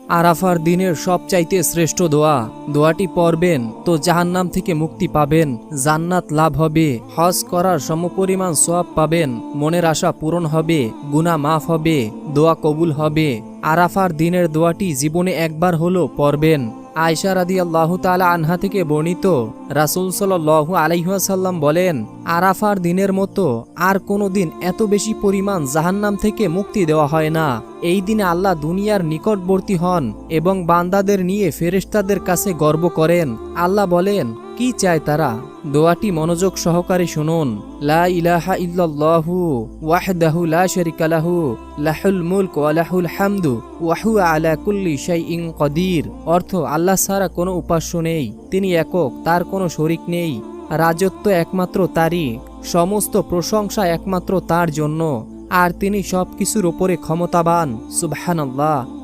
আরাফার দিনের সবচাইতে শ্রেষ্ঠ দোয়া। দোয়াটি পড়বেন তো জাহান্নাম থেকে মুক্তি পাবেন, জান্নাত লাভ হবে, হজ করার সমপরিমাণ সওয়াব পাবেন, মনের আশা পূরণ হবে, গুনাহ মাফ হবে, দোয়া কবুল হবে। আরাফার দিনের দোয়াটি জীবনে একবার হলো পড়বেন। আয়েশা রাদিয়াল্লাহু তাআলা আনহা থেকে বর্ণিত, রাসূল সাল্লাল্লাহু আলাইহি ওয়াসাল্লাম বলেন, আরাফার দিনের মতো আর কোনো দিন এত বেশি পরিমাণ জাহান্নাম থেকে মুক্তি দেওয়া হয় না। এই দিনে আল্লাহ দুনিয়ার নিকটবর্তী হন এবং বান্দাদের নিয়ে ফেরেশতাদের কাছে গর্ব করেন। আল্লাহ বলেন, কি চায় তারা? দোয়াটি মনোযোগ সহকারে শুনুন। লা ইলাহা ইল্লাল্লাহু ওয়াহদাহু লা শারীকা লাহু লাহুল মুলক ওয়া লাহুল হামদু ওয়া হুয়া আলা কুল্লি শাইইন কাদির। অর্থ, আল্লাহ ছাড়া কোনো উপাস্য নেই, তিনি একক, তার কোনো শরিক নেই, রাজত্ব একমাত্র তারই, সমস্ত প্রশংসা একমাত্র তার জন্য, আর তিনি সবকিছুর উপরে ক্ষমতাবান। সুবহানাল্লাহ।